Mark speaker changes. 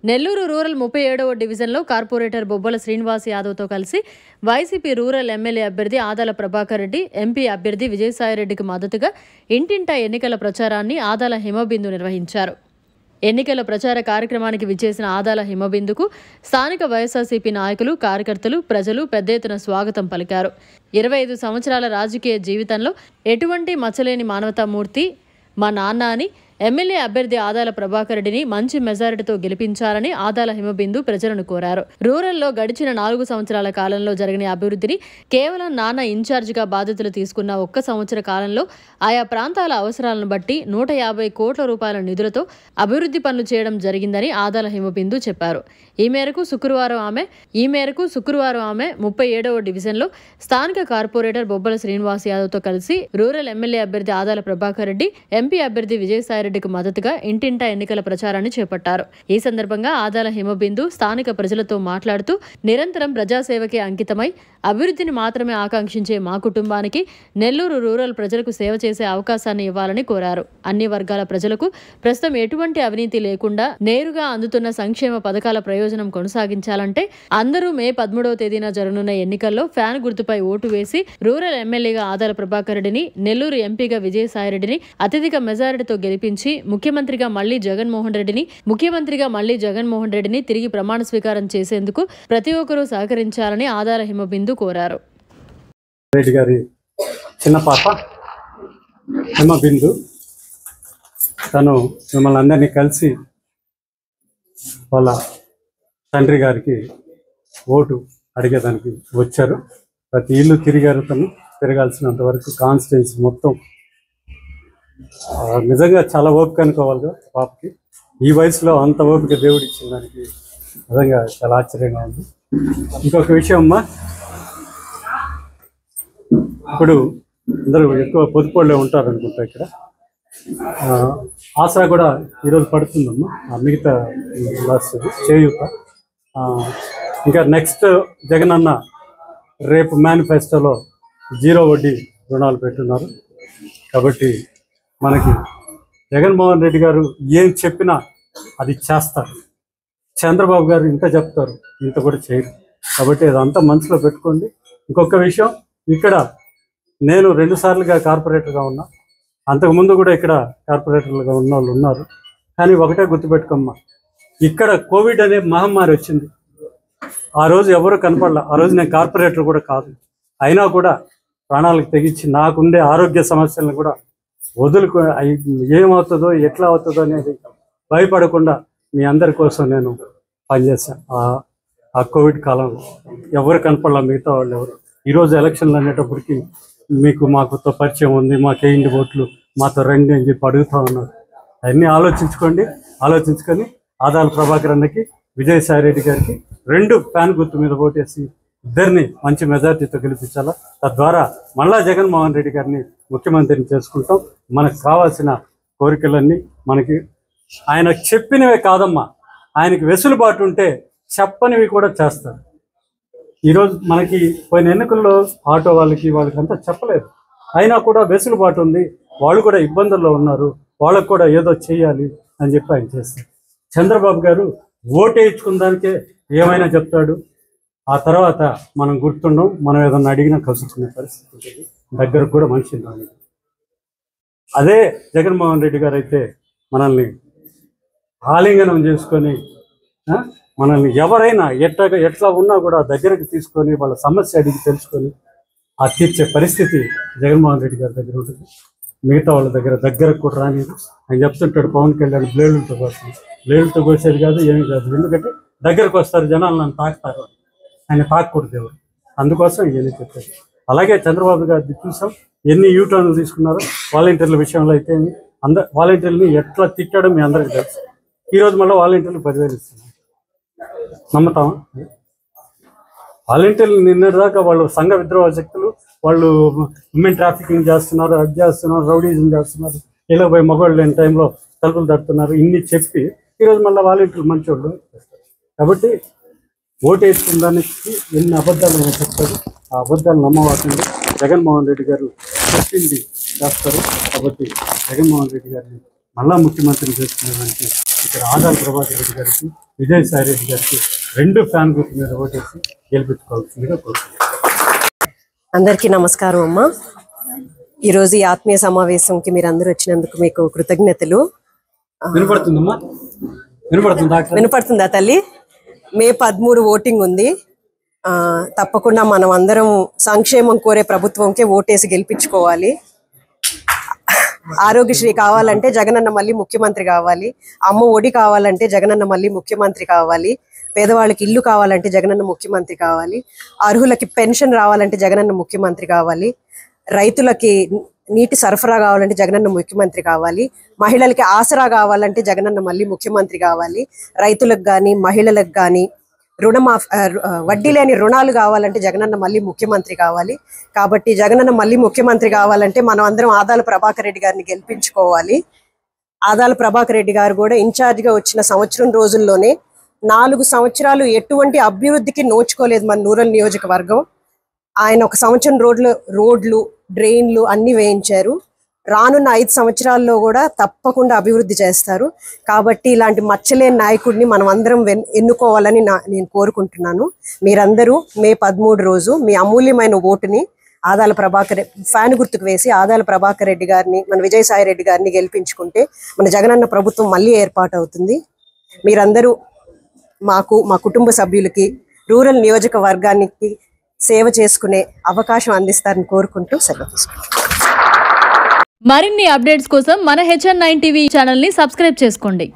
Speaker 1: Nellore rural 37వ డివిజన్లో corporator బొబ్బల శ్రీనివాస్ యాదవ్తో కలిసి YCP rural MLA అభ్యర్థి ఆదాల ప్రభాకర్ రెడ్డి, ఎంపీ అభ్యర్థి విజయసాయిరెడ్డికి మద్దతుగా ఇంటింటా ఎన్నికల ప్రచారాన్ని ఆదాల హిమబిందు నిర్వహించారు. ఎన్నికల ప్రచార కార్యక్రమానికి విచ్చేసిన ఆదాల హిమబిందుకు స్థానిక వైఎస్ఆర్సీపీ నాయకులు, కార్యకర్తలు, ప్రజలు పెద్ద ఎత్తున స్వాగతం పలికారు. 25 సంవత్సరాల రాజకీయ జీవితంలో ఎటువంటి మచ్చలేని మానవతామూర్తి మా నాన్న అని ఎమ్మెల్యే అభ్యర్థి ఆదాల ప్రభాకర్ రెడ్డిని మంచి మెజారిటీతో గెలిపించాలని ఆదాల హిమబిందు ప్రజలను కోరారు. రూరల్లో గడిచిన 4 సంవత్సరాల కాలంలో జరిగిన అభివృద్ధిని కేవలం నాన్న ఇన్ఛార్జిగా బాధ్యతలు తీసుకున్న 1 సంవత్సర కాలంలో ఆయా ప్రాంతాల అవసరాలను బట్టి 150 కోట్ల రూపాయల నిధులతో అభివృద్ధి పనులు చేయడం జరిగిందని ఆదాల హిమబిందు చెప్పారు. ఈ మేరకు శుక్రవారం ఆమె 37వ డివిజన్లో స్థానిక కార్పొరేటర్ బొబ్బల శ్రీనివాస్ యాదవ్తో కలిసి రూరల్ ఎమ్మెల్యే అభ్యర్థి ఆదాల ప్రభాకర్ రెడ్డి, ఎంపీ అభ్యర్థి విజయసాయిరెడ్డికి మద్దతుగా ఇంటింటా ఎన్నికల ప్రచారాన్ని చేపట్టారు. ఈ సందర్భంగా ఆదాల హిమబిందు స్థానిక ప్రజలతో మాట్లాడుతూ నిరంతరం ప్రజాసేవకే అంకితమై అభివృద్ధిని మాత్రమే ఆకాంక్షించే మా కుటుంబానికి నెల్లూరు రూరల్ ప్రజలకు సేవ చేసే అవకాశాన్ని ఇవ్వాలని కోరారు. అన్ని వర్గాల ప్రజలకు ప్రస్తుతం ఎటువంటి అవినీతి లేకుండా నేరుగా అందుతున్న సంక్షేమ పథకాల ప్రయోజనం కొనసాగించాలంటే అందరూ మే 13వ తేదీన జరగనున్న ఎన్నికల్లో ఫ్యాన్ గుర్తుపై ఓటు వేసి రూరల్ ఎమ్మెల్యేగా ఆదాల ప్రభాకర్ రెడ్డిని, నెల్లూరు ఎంపీగా విజయసాయిరెడ్డిని అత్యధిక మెజారిటీతో గెలిపించి ముఖ్యమంత్రిగా మళ్లీ జగన్మోహన్ రెడ్డిని తిరిగి ప్రమాణ స్వీకారం చేసేందుకు ప్రతి ఒక్కరూ సహకరించాలని ఆదాల హిమబిందు కోరారు.
Speaker 2: రెడ్డి గారి చిన్న పాప హిమబిందు తను మిమ్మల్ని అందరినీ కలిసి వాళ్ళ తండ్రి గారికి ఓటు అడిగేదానికి వచ్చారు. ప్రతి ఇల్లు తిరిగారు. తను తిరగాల్సినంత వరకు కాన్స్టిట్యున్సీ మొత్తం. నిజంగా చాలా ఓపిక అనుకోవాలి కదా పాపకి. ఈ వయసులో అంత ఓపిక దేవుడు ఇచ్చిన దానికి నిజంగా చాలా ఆశ్చర్యంగా ఉంది. ఇంకొక విషయం అమ్మా, ఇప్పుడు అందరూ ఎక్కువ పొదుపోళ్ళే ఉంటారు అనుకుంటా. ఇక్కడ ఆసరా కూడా ఈరోజు పడుతుందమ్మా, మిగతా లాస్ట్ చేయూత. ఇంకా నెక్స్ట్ జగన్ అన్న రేపు మేనిఫెస్టోలో 0 వడ్డీ రుణాలు పెట్టున్నారు. కాబట్టి మనకి జగన్మోహన్ రెడ్డి గారు ఏం చెప్పినా అది చేస్తారు. చంద్రబాబు గారు ఇంత చెప్తారు, ఇంత కూడా చేయరు. కాబట్టి అదంతా మనసులో పెట్టుకోండి. ఇంకొక విషయం, ఇక్కడ నేను 2 సార్లుగా కార్పొరేటర్గా ఉన్నా. అంతకుముందు కూడా ఇక్కడ కార్పొరేటర్లుగా ఉన్న వాళ్ళు ఉన్నారు. కానీ ఒకటే గుర్తుపెట్టుకోమ్మా, ఇక్కడ కోవిడ్ అనే మహమ్మారి వచ్చింది. ఆ రోజు ఎవరు కనపడలే. ఆ రోజు నేను కార్పొరేటర్ కూడా కాదు. అయినా కూడా ప్రాణాలకు తెగించి నాకుండే ఆరోగ్య సమస్యలను కూడా వదులుకో, ఏమవుతుందో ఎట్లా అవుతుందో అనేది భయపడకుండా మీ అందరి కోసం నేను పనిచేశాను. ఆ కోవిడ్ కాలంలో ఎవరు కనపడలే, మిగతా వాళ్ళు ఎవరు. ఈరోజు ఎలక్షన్లు అనేటప్పటికి మాకు పరిచయం ఉంది, మాకేంటి ఓట్లు, మాతో రండి అని చెప్పి అడుగుతా ఉన్నారు. అవన్నీ ఆలోచించుకొని ఆదాల ప్రభాకర్ అన్నకి, విజయసాయిరెడ్డి గారికి 2 ఫ్యాన్ గుర్తు మీద ఓటేసి ఇద్దరిని మంచి మెజార్టీతో గెలిపించాలా. తద్వారా మళ్ళా జగన్మోహన్ రెడ్డి గారిని ముఖ్యమంత్రిని చేసుకుంటాం. మనకు కావాల్సిన కోరికలన్నీ మనకి ఆయన చెప్పినవే కాదమ్మా, ఆయనకి వెసులుబాటు ఉంటే చెప్పనివి కూడా చేస్తారు. ఈరోజు మనకి పోయిన ఎన్నికల్లో ఆటో వాళ్ళకి అంతా చెప్పలేదు. అయినా కూడా వెసులుబాటు ఉంది. వాళ్ళు కూడా ఇబ్బందుల్లో ఉన్నారు, వాళ్ళకు కూడా ఏదో చేయాలి అని చెప్పి ఆయన చేస్తారు. చంద్రబాబు గారు ఓటేయించుకున్నానికే ఏమైనా చెప్తాడు. ఆ తర్వాత మనం గుర్తుండం, మనం ఏదన్నా అడిగినా కలుసుకునే పరిస్థితి ఉంటుంది. దగ్గర కూడా మనిషిని రాని. అదే జగన్మోహన్ రెడ్డి గారు అయితే మనల్ని ఆలింగనం చేసుకొని, మనల్ని ఎవరైనా ఎట్లా ఉన్నా కూడా దగ్గరకు తీసుకొని వాళ్ళ సమస్య అడిగి తెలుసుకొని ఆ తీర్చే పరిస్థితి జగన్మోహన్ రెడ్డి గారి దగ్గర ఉంటుంది. మిగతా వాళ్ళ దగ్గరకు కూడా రాని. ఆయన చెప్తుంటాడు, పవన్ కళ్యాణ్ బ్లేడులతో కోసేది కాదు, ఏమీ కాదు. ఎందుకంటే దగ్గరకు వస్తారు, జనాలు నన్ను తాకుతారు. ఆయన తాకకూడదు ఎవరు. అందుకోసం ఇవన్నీ చెప్పారు. అలాగే చంద్రబాబు గారిని చూసాం, ఎన్ని యూటర్న్లు తీసుకున్నారో. వాలంటీర్ల విషయంలో అయితే వాలంటీర్ని ఎట్లా తిట్టాడో మీ అందరికీ తెలుసు. ఈరోజు మళ్ళీ వాలంటీర్లు 10,000 ఇస్తున్నారు. నమ్ముతామా? వాలంటీర్లు నిన్నటిదాకా వాళ్ళు సంఘ విద్రోహ శక్తులు, వాళ్ళు ఉమెన్ ట్రాఫికింగ్ చేస్తున్నారు, అది చేస్తున్నారు, రౌడీజం చేస్తున్నారు, ఇలా పోయి మగవాళ్ళు లేని టైంలో తలుపులు తడుతున్నారు. ఇన్ని చెప్పి ఈరోజు మళ్ళీ వాలంటీర్లు మంచోళ్ళు. కాబట్టి ఓటు వేసుకున్న దానికి ఎన్ని అబద్ధాలు చెప్తారు. ఆ అబద్ధాలు నమ్మవాకండి. జగన్మోహన్ రెడ్డి గారు చెప్పింది చేస్తారు. కాబట్టి జగన్మోహన్ రెడ్డి గారిని మళ్ళా ముఖ్యమంత్రిని చేసుకునేదానికి ఇక్కడ ఆదాల ప్రభాకర్ రెడ్డి గారికి, విజయసాయి రెడ్డి గారికి 2 ఫ్యాన్ గుర్తు మీద ఓటేసి గెలిపించుకోవాల్సిందిగా కోరుతున్నాను.
Speaker 3: అందరికీ నమస్కారం అమ్మ. ఈరోజు ఈ ఆత్మీయ సమావేశంకి మీరు అందరూ వచ్చినందుకు మీకు కృతజ్ఞతలు.
Speaker 2: వినపడుతుందమ్మా?
Speaker 3: వినపడుతుందా తల్లి? మే 13 ఓటింగ్ ఉంది. తప్పకుండా మనం అందరం సంక్షేమం కోరే ప్రభుత్వంకే ఓటేసి గెలిపించుకోవాలి. ఆరోగ్యశ్రీ కావాలంటే జగనన్న మళ్ళీ ముఖ్యమంత్రి కావాలి. అమ్మ ఒడి కావాలంటే జగనన్న మళ్ళీ ముఖ్యమంత్రి కావాలి. పేదవాళ్ళకి ఇల్లు కావాలంటే జగనన్న ముఖ్యమంత్రి కావాలి. అర్హులకి పెన్షన్ రావాలంటే జగనన్న ముఖ్యమంత్రి కావాలి. రైతులకి నీటి సరఫరా కావాలంటే జగనన్న ముఖ్యమంత్రి కావాలి. మహిళలకి ఆసరా కావాలంటే జగనన్న మళ్ళీ ముఖ్యమంత్రి కావాలి. రైతులకు కానీ మహిళలకు కానీ వడ్డీ లేని రుణాలు కావాలంటే జగనన్న మళ్ళీ ముఖ్యమంత్రి కావాలి. కాబట్టి జగనన్న మళ్ళీ ముఖ్యమంత్రి కావాలంటే మనం అందరం ఆదాల ప్రభాకర్ రెడ్డి గారిని గెలిపించుకోవాలి. ఆదాల ప్రభాకర్ రెడ్డి గారు కూడా ఇన్ఛార్జిగా వచ్చిన సంవత్సరం రోజుల్లోనే 4 సంవత్సరాలు ఎటువంటి అభివృద్ధికి నోచుకోలేదు మన రూరల్ నియోజకవర్గం. ఆయన ఒక సంవత్సరం రోడ్లు డ్రైన్లు అన్ని వేయించారు. రానున్న 5 సంవత్సరాల్లో కూడా తప్పకుండా అభివృద్ధి చేస్తారు. కాబట్టి ఇలాంటి మచ్చలేని నాయకుడిని మనం అందరం ఎన్నుకోవాలని నేను కోరుకుంటున్నాను. మీరందరూ మే 13 రోజు మీ అమూల్యమైన ఓటుని ఆదాల ప్రభాకర్ ఫ్యాన్ గుర్తుకు వేసి ఆదాల ప్రభాకర్ రెడ్డి గారిని, మన విజయసాయి రెడ్డి గారిని గెలిపించుకుంటే మన జగనన్న ప్రభుత్వం మళ్ళీ ఏర్పాటు అవుతుంది. మీరందరూ మాకు, మా కుటుంబ సభ్యులకి, రూరల్ నియోజకవర్గానికి సేవ చేసుకునే అవకాశం అందిస్తారని కోరుకుంటూ సెలవు తీసుకుంటాం.
Speaker 1: మరిన్ని అప్డేట్స్ కోసం మన HN9 టీవీ ఛానల్ని సబ్స్క్రైబ్ చేసుకోండి.